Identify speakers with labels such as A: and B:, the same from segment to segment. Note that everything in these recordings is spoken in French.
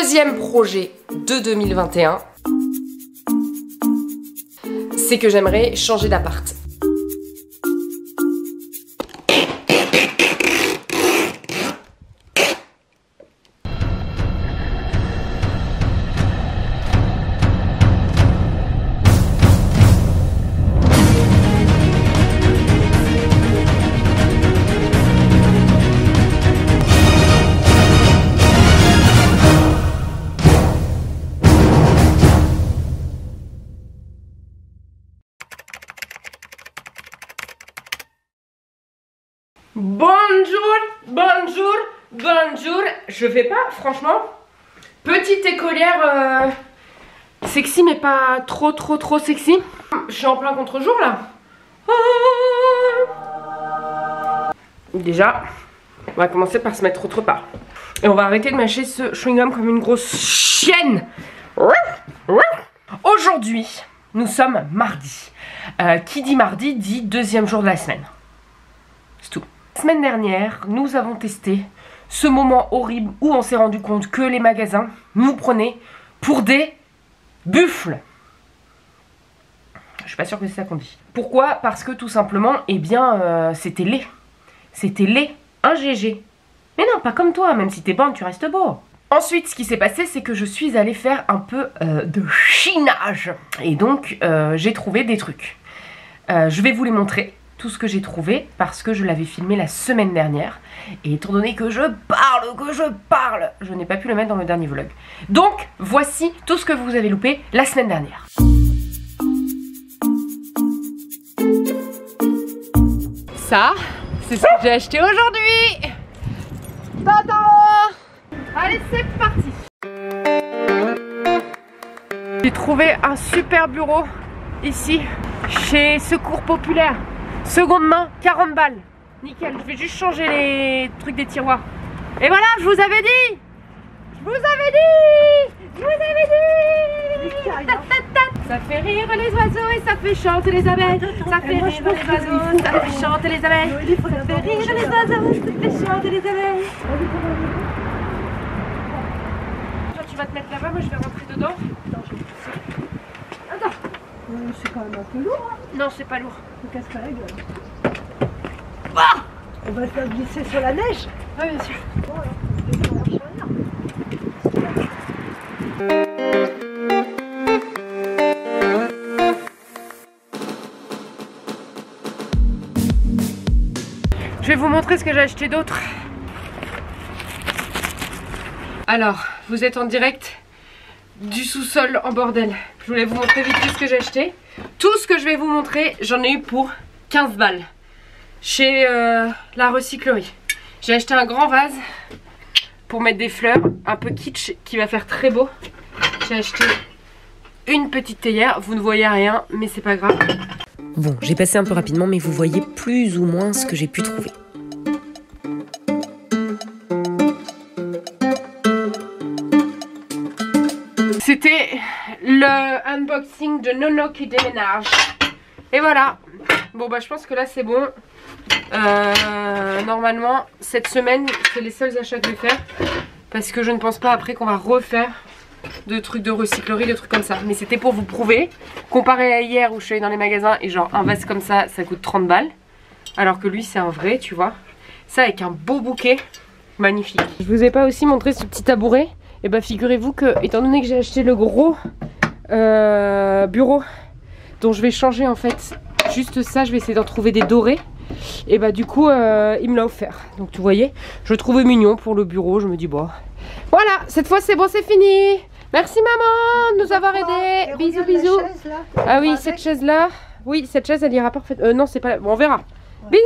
A: deuxième projet de 2021, c'est que j'aimerais changer d'appart. Bonjour, je vais pas, franchement. Petite écolière sexy mais pas trop sexy. Je suis en plein contre-jour là. Déjà, on va commencer par se mettre autre part. Et on va arrêter de mâcher ce chewing-gum comme une grosse chienne. Aujourd'hui, nous sommes mardi. Qui dit mardi dit deuxième jour de la semaine. C'est tout. La semaine dernière, nous avons testé ce moment horrible où on s'est rendu compte que les magasins nous prenaient pour des buffles. Je suis pas sûre que c'est ça qu'on dit. Pourquoi? Parce que tout simplement, eh bien, c'était laid. C'était laid, un GG. Mais non, pas comme toi, même si t'es bonne, tu restes beau. Ensuite, ce qui s'est passé, c'est que je suis allée faire un peu de chinage. Et donc, j'ai trouvé des trucs. Je vais vous les montrer. Tout ce que j'ai trouvé parce que je l'avais filmé la semaine dernière et étant donné que je parle, je n'ai pas pu le mettre dans le dernier vlog. Donc voici tout ce que vous avez loupé la semaine dernière. Ça, c'est ce que j'ai acheté aujourd'hui. Tata! Allez, c'est parti. J'ai trouvé un super bureau ici chez Secours Populaire. Seconde main, 40 balles. Nickel, je vais juste changer les trucs des tiroirs. Et voilà, je vous avais dit. Ça fait rire les oiseaux et ça fait chanter les abeilles. Ça fait rire les oiseaux, ça fait chanter les abeilles. Ça fait rire les oiseaux, ça fait chanter les abeilles. Toi tu vas te mettre là-bas, moi je vais rentrer dedans. Attends.
B: C'est quand même un peu lourd. Hein.
A: Non, c'est pas lourd.
B: On casse pas la gueule. Ah, on va te glisser sur la neige.
A: Oui, bien sûr.
B: Bon, alors, ça marche rien.
A: Je vais vous montrer ce que j'ai acheté d'autre. Alors, vous êtes en direct du sous-sol en bordel. Je voulais vous montrer vite fait ce que j'ai acheté. Tout ce que je vais vous montrer, j'en ai eu pour 15 balles chez la recyclerie. J'ai acheté un grand vase pour mettre des fleurs, un peu kitsch qui va faire très beau. J'ai acheté une petite théière, vous ne voyez rien mais c'est pas grave.
C: Bon, j'ai passé un peu rapidement mais vous voyez plus ou moins ce que j'ai pu trouver.
A: C'était le unboxing de Nono qui déménage. Et voilà. Bon bah je pense que là c'est bon. Normalement cette semaine c'est les seuls achats que je vais faire. Parce que je ne pense pas après qu'on va refaire de trucs de recyclerie, de trucs comme ça. Mais c'était pour vous prouver. Comparé à hier où je suis allée dans les magasins et genre un vase comme ça, ça coûte 30 balles. Alors que lui c'est un vrai, tu vois. Ça avec un beau bouquet. Magnifique. Je vous ai pas aussi montré ce petit tabouret. Et bah figurez-vous que, étant donné que j'ai acheté le gros bureau dont je vais changer en fait juste ça, je vais essayer d'en trouver des dorés. Et bah du coup il me l'a offert. Donc tu voyez, je le trouvais mignon pour le bureau, je me dis bon. Voilà, cette fois c'est bon, c'est fini. Merci maman de nous avoir aidés. Bisous bisous. Ah oui, cette chaise là. Oui, cette chaise elle ira parfaitement. Non, c'est pas là. Bon, on verra. Bisous.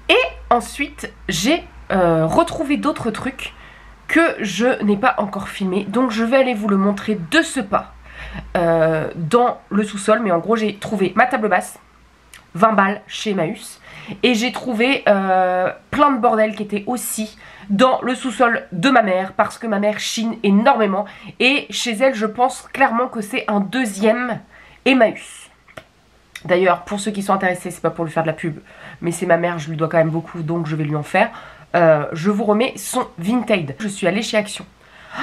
A: Et ensuite, j'ai retrouvé d'autres trucs que je n'ai pas encore filmé. Donc je vais aller vous le montrer de ce pas dans le sous-sol. Mais en gros, j'ai trouvé ma table basse, 20 balles chez Emmaüs. Et j'ai trouvé plein de bordel qui était aussi dans le sous-sol de ma mère. Parce que ma mère chine énormément. Et chez elle, je pense clairement que c'est un deuxième Emmaüs. D'ailleurs, pour ceux qui sont intéressés, c'est pas pour lui faire de la pub, mais c'est ma mère, je lui dois quand même beaucoup, donc je vais lui en faire. je vous remets, sont vintage. Je suis allée chez Action. Oh,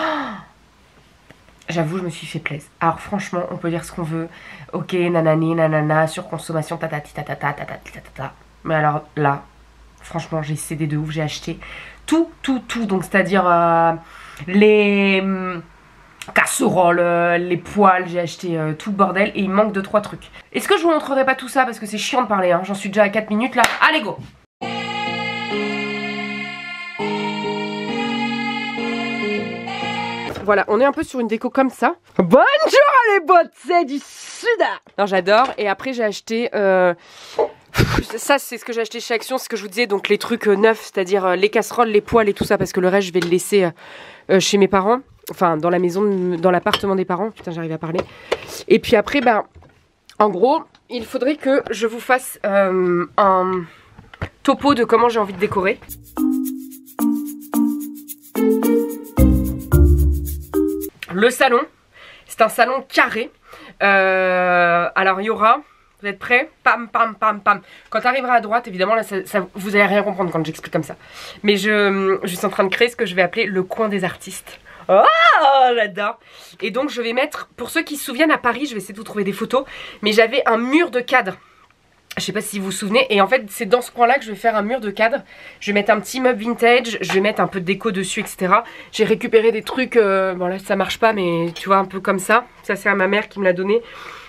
A: j'avoue, je me suis fait plaisir. Alors franchement, on peut dire ce qu'on veut. Ok, nanani, nanana, surconsommation, tatati, tatata, tatati, tatata. Mais alors là, franchement, j'ai cédé de ouf. J'ai acheté tout. Donc c'est-à-dire les casseroles, les poêles, j'ai acheté tout le bordel. Et il me manque 2-3 trucs. Est-ce que je vous montrerai pas tout ça parce que c'est chiant de parler, hein. J'en suis déjà à 4 minutes là. Allez, go! Voilà, on est un peu sur une déco comme ça.
B: Bonjour les bottes, c'est du sud.
A: Non, j'adore. Et après, j'ai acheté... ça, c'est ce que j'ai acheté chez Action, ce que je vous disais. Donc, les trucs neufs, c'est-à-dire les casseroles, les poêles et tout ça. Parce que le reste, je vais le laisser chez mes parents. Enfin, dans la maison, dans l'appartement des parents. Putain, j'arrive à parler. Et puis après, ben... En gros, il faudrait que je vous fasse un topo de comment j'ai envie de décorer. Le salon, c'est un salon carré. Alors il y aura, vous êtes prêts? Pam, pam, pam, pam. Quand tu arriveras à droite, évidemment, là, vous allez rien comprendre quand j'explique comme ça. Mais je suis en train de créer ce que je vais appeler le coin des artistes. Oh, là-dedans. Et donc je vais mettre, pour ceux qui se souviennent, à Paris, je vais essayer de vous trouver des photos, mais j'avais un mur de cadre. Je sais pas si vous vous souvenez, et en fait c'est dans ce coin là que je vais faire un mur de cadre. Je vais mettre un petit meuble vintage, je vais mettre un peu de déco dessus, etc. J'ai récupéré des trucs, bon là ça marche pas, mais tu vois, un peu comme ça. Ça c'est à ma mère qui me l'a donné.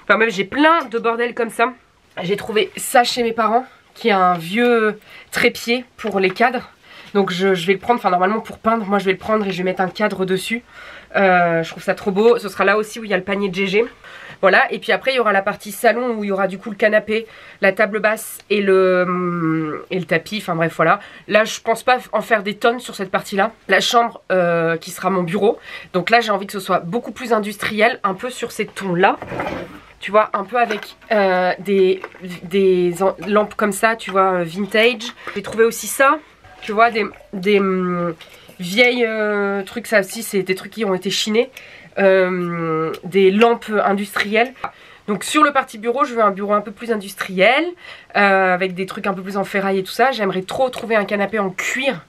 A: Enfin même j'ai plein de bordel comme ça. J'ai trouvé ça chez mes parents, qui est un vieux trépied pour les cadres. Donc je vais le prendre, enfin normalement pour peindre, moi je vais le prendre et je vais mettre un cadre dessus. Je trouve ça trop beau. Ce sera là aussi où il y a le panier de GG. Voilà, et puis après il y aura la partie salon où il y aura du coup le canapé, la table basse et le tapis, enfin bref voilà. Là je pense pas en faire des tonnes sur cette partie là. La chambre qui sera mon bureau, donc là j'ai envie que ce soit beaucoup plus industriel, un peu sur ces tons là. Tu vois, un peu avec des lampes comme ça, tu vois, vintage. J'ai trouvé aussi ça, tu vois, des vieilles trucs, ça aussi c'est des trucs qui ont été chinés. Des lampes industrielles. Donc sur le parti bureau, je veux un bureau un peu plus industriel, avec des trucs un peu plus en ferraille et tout ça. J'aimerais trop trouver un canapé en cuir.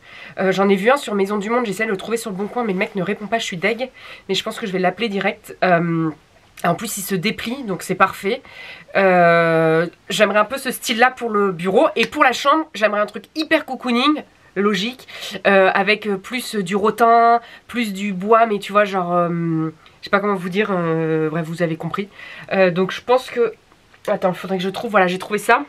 A: J'en ai vu un sur Maison du Monde, j'essaie de le trouver sur le bon coin, mais le mec ne répond pas, je suis deg. Mais je pense que je vais l'appeler direct. En plus il se déplie, donc c'est parfait. J'aimerais un peu ce style là pour le bureau. Et pour la chambre, j'aimerais un truc hyper cocooning, logique, avec plus du rotin, plus du bois, mais tu vois genre je sais pas comment vous dire, bref vous avez compris. Donc je pense que, attends, il faudrait que je trouve, voilà j'ai trouvé ça.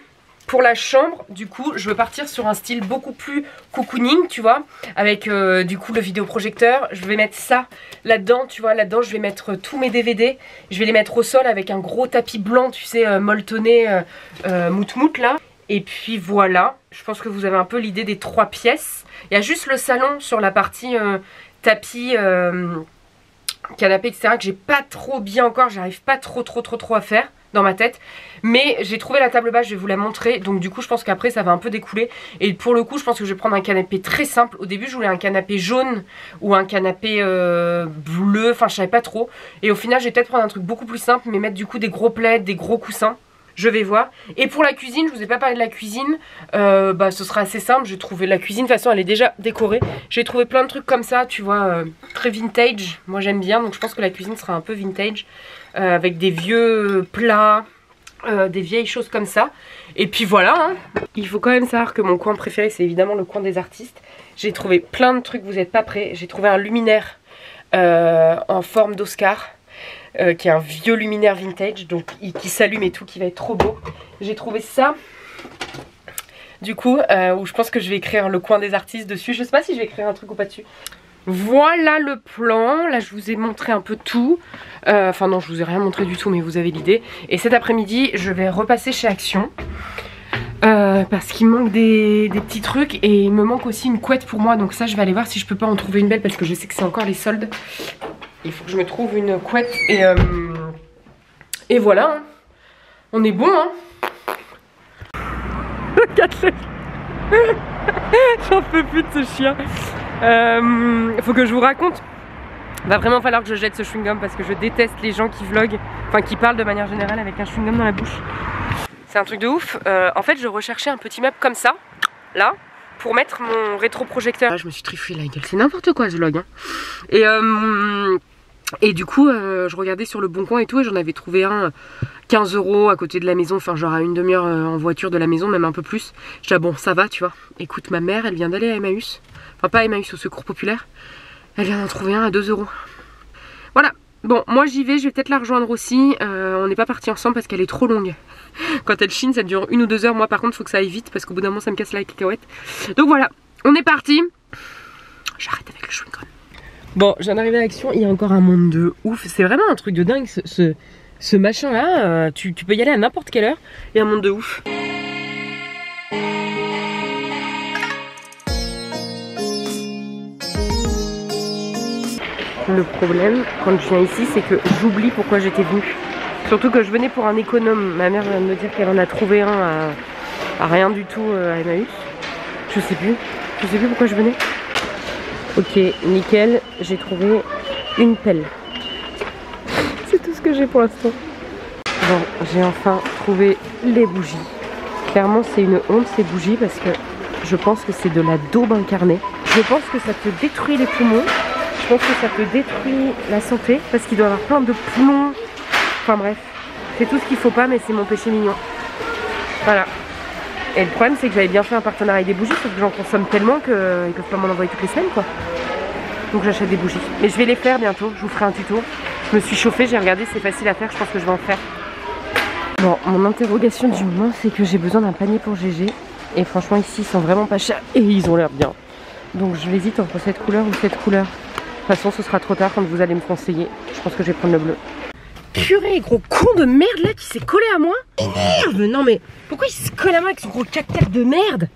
A: Pour la chambre, du coup, je veux partir sur un style beaucoup plus cocooning, tu vois, avec du coup le vidéoprojecteur. Je vais mettre ça là-dedans, tu vois, là-dedans je vais mettre tous mes DVD. Je vais les mettre au sol avec un gros tapis blanc, tu sais, molletonné, mout-mout là. Et puis voilà, je pense que vous avez un peu l'idée des 3 pièces. Il y a juste le salon sur la partie tapis, canapé, etc. que j'ai pas trop bien encore, j'arrive pas trop à faire dans ma tête. Mais j'ai trouvé la table basse, je vais vous la montrer. Donc du coup je pense qu'après ça va un peu découler. Et pour le coup je pense que je vais prendre un canapé très simple. Au début je voulais un canapé jaune ou un canapé bleu, enfin je savais pas trop. Et au final je vais peut-être prendre un truc beaucoup plus simple, mais mettre du coup des gros plaids, des gros coussins. Je vais voir. Et pour la cuisine, je vous ai pas parlé de la cuisine, ce sera assez simple. J'ai trouvé la cuisine, de toute façon elle est déjà décorée. J'ai trouvé plein de trucs comme ça, tu vois, très vintage. Moi j'aime bien, donc je pense que la cuisine sera un peu vintage, avec des vieux plats, des vieilles choses comme ça. Et puis voilà, hein. Il faut quand même savoir que mon coin préféré c'est évidemment le coin des artistes. J'ai trouvé plein de trucs, vous n'êtes pas prêts. J'ai trouvé un luminaire en forme d'Oscar. Qui est un vieux luminaire vintage, donc qui s'allume et tout, qui va être trop beau. J'ai trouvé ça, du coup, où je pense que je vais écrire le coin des artistes dessus. Je sais pas si je vais écrire un truc ou pas dessus. Voilà le plan, là je vous ai montré un peu tout. Enfin non, je vous ai rien montré du tout, mais vous avez l'idée. Et cet après-midi, je vais repasser chez Action. Parce qu'il me manque des petits trucs. Et il me manque aussi une couette pour moi. Donc ça je vais aller voir si je peux pas en trouver une belle, parce que je sais que c'est encore les soldes. Il faut que je me trouve une couette et voilà, hein. On est bon, hein. Regarde-le. J'en peux plus de ce chien. Faut que je vous raconte. Va vraiment falloir que je jette ce chewing-gum parce que je déteste les gens qui vloguent, enfin qui parlent de manière générale avec un chewing-gum dans la bouche. C'est un truc de ouf. En fait je recherchais un petit meuble comme ça, là. pour mettre mon rétroprojecteur. Là, je me suis trifouillé la gueule, c'est n'importe quoi ce vlog. Hein. Et du coup, je regardais sur le Bon Coin et tout, et j'en avais trouvé un 15 € à côté de la maison, enfin genre à une demi-heure en voiture de la maison, même un peu plus. Je dis, ah bon, ça va, tu vois. Écoute, ma mère, elle vient d'aller à Emmaüs, enfin pas à Emmaüs, au Secours Populaire. Elle vient d'en trouver un à 2 €. Voilà, bon, moi j'y vais, je vais peut-être la rejoindre aussi. On n'est pas partis ensemble parce qu'elle est trop longue. Quand elle chine, ça dure 1 ou 2 heures. Moi par contre, il faut que ça aille vite parce qu'au bout d'un moment, ça me casse la cacahuète. Donc voilà, on est parti. J'arrête avec le chewing-gum. Bon, je viens d'arriver à l'Action, il y a encore un monde de ouf. C'est vraiment un truc de dingue, ce machin là. Tu peux y aller à n'importe quelle heure. Il y a un monde de ouf. Le problème, quand je viens ici, c'est que j'oublie pourquoi j'étais venue. Surtout que je venais pour un économe. Ma mère vient de me dire qu'elle en a trouvé un à rien du tout à Emmaüs. Je sais plus pourquoi je venais. Ok, nickel, j'ai trouvé une pelle. C'est tout ce que j'ai pour l'instant. Bon, j'ai enfin trouvé les bougies. Clairement, c'est une honte ces bougies parce que je pense que c'est de la daube incarnée. Je pense que ça te détruit les poumons. Je pense que ça te détruit la santé parce qu'il doit y avoir plein de plomb. Enfin bref, c'est tout ce qu'il faut pas, mais c'est mon péché mignon. Voilà. Et le problème, c'est que j'avais bien fait un partenariat avec des bougies, sauf que j'en consomme tellement qu'ils peuvent pas m'en envoyer toutes les semaines, quoi. Donc j'achète des bougies. Mais je vais les faire bientôt, je vous ferai un tuto. Je me suis chauffée, j'ai regardé, c'est facile à faire, je pense que je vais en faire. Bon, mon interrogation du moment, c'est que j'ai besoin d'un panier pour GG. Et franchement, ici, ils sont vraiment pas chers et ils ont l'air bien. Donc je hésite entre cette couleur ou cette couleur. De toute façon, ce sera trop tard quand vous allez me conseiller. Je pense que je vais prendre le bleu. Purée, gros con de merde là qui s'est collé à moi. Merde, non mais pourquoi il se colle à moi avec ce gros cactère de merde?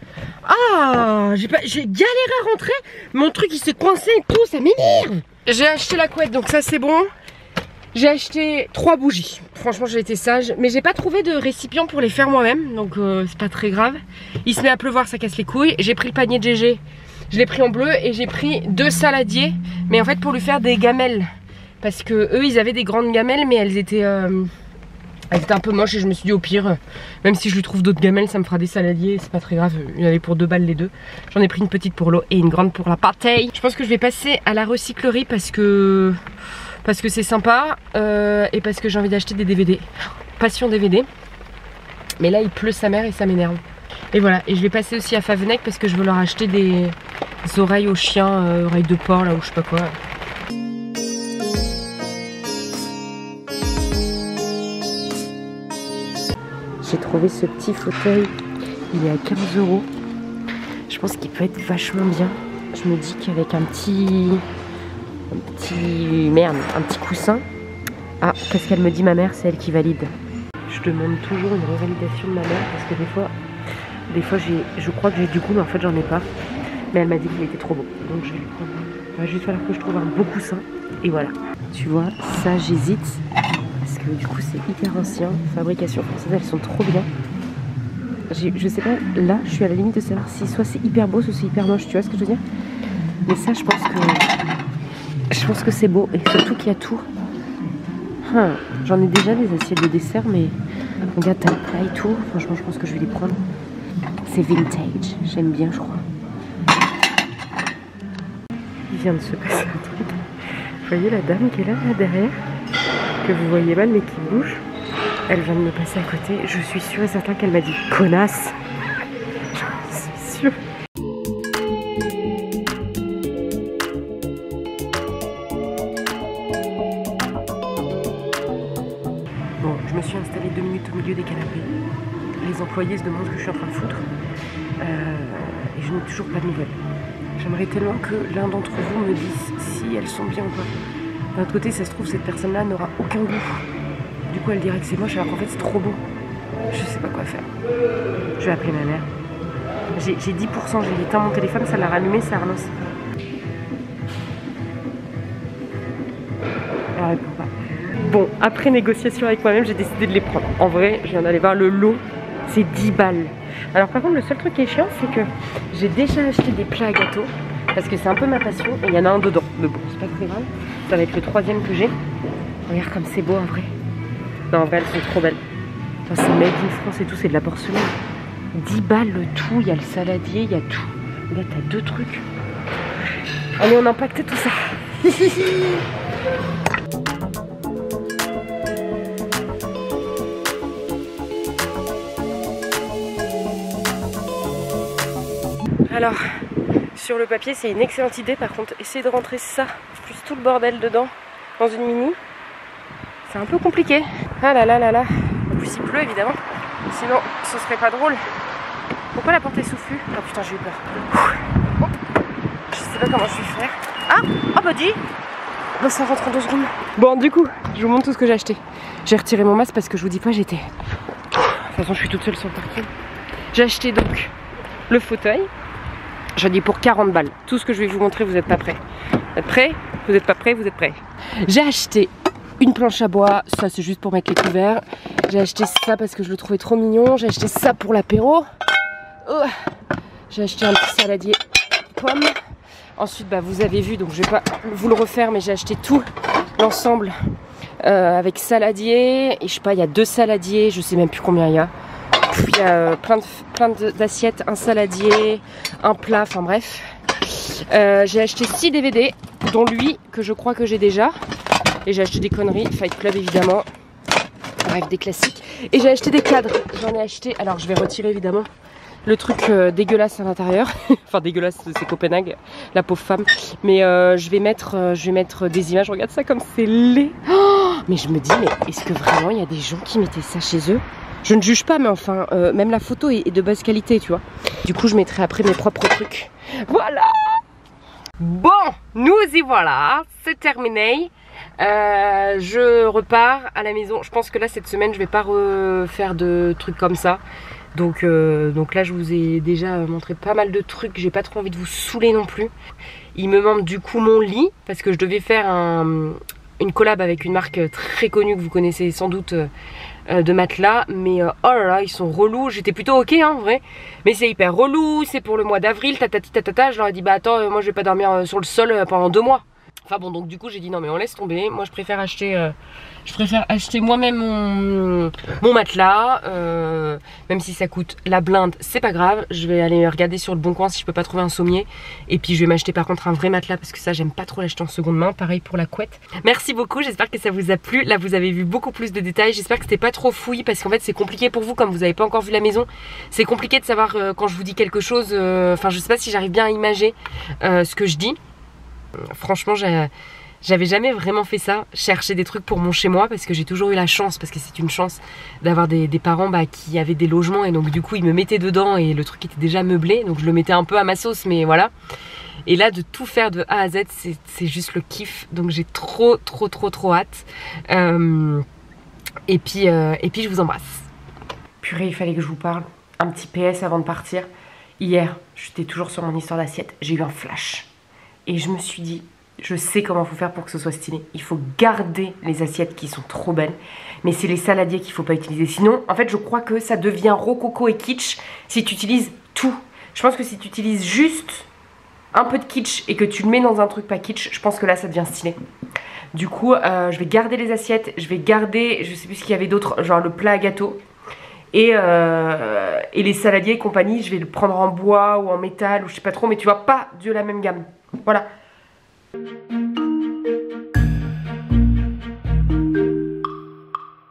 A: Ah, j'ai galéré à rentrer. Mon truc il s'est coincé et tout, ça m'énerve. J'ai acheté la couette, donc ça c'est bon. J'ai acheté 3 bougies. Franchement, j'ai été sage. Mais j'ai pas trouvé de récipient pour les faire moi-même. Donc c'est pas très grave. Il se met à pleuvoir, ça casse les couilles. J'ai pris le panier de GG. Je l'ai pris en bleu et j'ai pris 2 saladiers. Mais en fait pour lui faire des gamelles. Parce que eux ils avaient des grandes gamelles mais elles étaient un peu moches et je me suis dit au pire, même si je lui trouve d'autres gamelles ça me fera des saladiers, c'est pas très grave, il y en avait pour 2 balles les deux. J'en ai pris une petite pour l'eau et une grande pour la pâtée. Je pense que je vais passer à la recyclerie parce que c'est sympa et parce que j'ai envie d'acheter des DVD. Passion DVD. Mais là il pleut sa mère et ça m'énerve. Et voilà, et je vais passer aussi à Favennec parce que je veux leur acheter des oreilles aux chiens, oreilles de porc là ou je sais pas quoi. J'ai trouvé ce petit fauteuil, il est à 15 €. Je pense qu'il peut être vachement bien. Je me dis qu'avec un petit coussin. Ah, qu'est-ce qu'elle me dit ma mère? C'est elle qui valide. Je demande toujours une revalidation de ma mère parce que des fois je crois que j'ai du goût mais en fait j'en ai pas. Mais elle m'a dit qu'il était trop beau. Donc je vais lui prendre. Il va juste falloir que je trouve un beau coussin. Et voilà. Tu vois, ça j'hésite. Parce que du coup c'est hyper ancien, fabrication française, elles sont trop bien. Je sais pas, là je suis à la limite de savoir si soit c'est hyper beau, soit c'est hyper moche, tu vois ce que je veux dire. Mais ça je pense que c'est beau et surtout qu'il y a tout. J'en ai déjà des assiettes de dessert mais regarde t'as le plat et tout, franchement je pense que je vais les prendre. C'est vintage, j'aime bien je crois. Il vient de se passer un truc. Vous voyez la dame qui est là derrière? Que vous voyez mal mais qui bouge, elle vient de me passer à côté. Je suis sûre et certain qu'elle m'a dit connasse. Je suis sûre. Bon, je me suis installée 2 minutes au milieu des canapés. Les employés se demandent ce que je suis en train de foutre et je n'ai toujours pas de nouvelles. J'aimerais tellement que l'un d'entre vous me dise si elles sont bien ou pas. D'un autre côté, ça se trouve, cette personne-là n'aura aucun goût. Du coup, elle dirait que c'est moche, alors qu'en fait, c'est trop beau. Je sais pas quoi faire. Je vais appeler ma mère. J'ai 10%, j'ai éteint mon téléphone, ça l'a rallumé, ça a relancé. Elle répond pas. Bon, après négociation avec moi-même, j'ai décidé de les prendre. En vrai, je viens d'aller voir le lot, c'est 10 balles. Alors par contre, le seul truc qui est chiant, c'est que j'ai déjà acheté des plats à gâteaux. Parce que c'est un peu ma passion et il y en a un dedans. Mais bon, c'est pas très grave. Ça va être le 3e que j'ai. Regarde comme c'est beau en vrai. Non, en vrai, elles sont trop belles. Enfin, c'est made in France et tout, c'est de la porcelaine. 10 balles le tout, il y a le saladier, il y a tout. Là t'as 2 trucs. Allez, on impacte tout ça. Alors, sur le papier, c'est une excellente idée. Par contre, essayer de rentrer ça, plus tout le bordel dedans, dans une mini, c'est un peu compliqué. Ah là là là là. En plus, il pleut, évidemment. Sinon, ce serait pas drôle. Pourquoi la porte est soufflue? Oh putain, j'ai eu peur. Oh. Je sais pas comment je vais faire. Ah! Oh bah dis! Bah ça rentre en 2 secondes. Bon, du coup, je vous montre tout ce que j'ai acheté. J'ai retiré mon masque parce que je vous dis pas, j'étais... De toute façon, je suis toute seule sur le parking. J'ai acheté donc le fauteuil. Je dis pour 40 balles. Tout ce que je vais vous montrer, vous n'êtes pas prêts. Vous êtes prêts? Vous n'êtes pas prêts? Vous êtes prêts? J'ai acheté une planche à bois. Ça, c'est juste pour mettre les couverts. J'ai acheté ça parce que je le trouvais trop mignon. J'ai acheté ça pour l'apéro. Oh. J'ai acheté un petit saladier pomme. Ensuite, bah, vous avez vu, donc je vais pas vous le refaire, mais j'ai acheté tout l'ensemble avec saladier. Et je sais pas, il y a 2 saladiers. Je sais même plus combien il y a. Il y a plein d'assiettes, un saladier, un plat, enfin bref. J'ai acheté 6 DVD, dont lui, que je crois que j'ai déjà. Et j'ai acheté des conneries, Fight Club évidemment. Bref, des classiques. Et j'ai acheté des cadres. J'en ai acheté, alors je vais retirer évidemment le truc dégueulasse à l'intérieur. Enfin dégueulasse, c'est Copenhague, la pauvre femme. Mais je vais mettre des images, regarde ça comme c'est laid. Oh, mais je me dis, mais est-ce que vraiment il y a des gens qui mettaient ça chez eux? Je ne juge pas, mais enfin, même la photo est de basse qualité, tu vois. Du coup, je mettrai après mes propres trucs. Voilà! Bon, nous y voilà, c'est terminé. Je repars à la maison. Je pense que là, cette semaine, je vais pas refaire de trucs comme ça. Donc là, je vous ai déjà montré pas mal de trucs. J'ai pas trop envie de vous saouler non plus. Il me manque du coup mon lit, parce que je devais faire une collab avec une marque très connue que vous connaissez sans doute, de matelas, mais oh là là, ils sont relous. J'étais plutôt ok hein, en vrai, mais c'est hyper relou, c'est pour le mois d'avril, tatati tatata. Je leur ai dit bah attends, moi je vais pas dormir sur le sol pendant 2 mois. Enfin bon, donc du coup j'ai dit non mais on laisse tomber. Moi je préfère acheter moi-même mon matelas, même si ça coûte la blinde, c'est pas grave. Je vais aller regarder sur le bon coin si je peux pas trouver un sommier. Et puis je vais m'acheter par contre un vrai matelas, parce que ça j'aime pas trop l'acheter en seconde main. Pareil pour la couette. Merci beaucoup, j'espère que ça vous a plu. Là vous avez vu beaucoup plus de détails. J'espère que c'était pas trop fouillis, parce qu'en fait c'est compliqué pour vous, comme vous avez pas encore vu la maison. C'est compliqué de savoir quand je vous dis quelque chose. Enfin je sais pas si j'arrive bien à imager ce que je dis. Franchement j'avais jamais vraiment fait ça, chercher des trucs pour mon chez moi, parce que j'ai toujours eu la chance, parce que c'est une chance d'avoir des parents qui avaient des logements, et donc du coup ils me mettaient dedans et le truc était déjà meublé, donc je le mettais un peu à ma sauce, mais voilà. Et là de tout faire de A à Z, c'est juste le kiff, donc j'ai trop hâte. Et puis je vous embrasse. Purée, il fallait que je vous parle. Un petit PS avant de partir. Hier, j'étais toujours sur mon histoire d'assiette, j'ai eu un flash. Et je me suis dit, je sais comment faut faire pour que ce soit stylé. Il faut garder les assiettes qui sont trop belles, mais c'est les saladiers qu'il faut pas utiliser. Sinon, en fait, je crois que ça devient rococo et kitsch si tu utilises tout. Je pense que si tu utilises juste un peu de kitsch et que tu le mets dans un truc pas kitsch, je pense que là, ça devient stylé. Du coup, je vais garder les assiettes. Je vais garder, je sais plus ce qu'il y avait d'autre, genre le plat à gâteau. Et les saladiers et compagnie, je vais le prendre en bois ou en métal ou je sais pas trop, mais tu vois, pas de la même gamme. Voilà.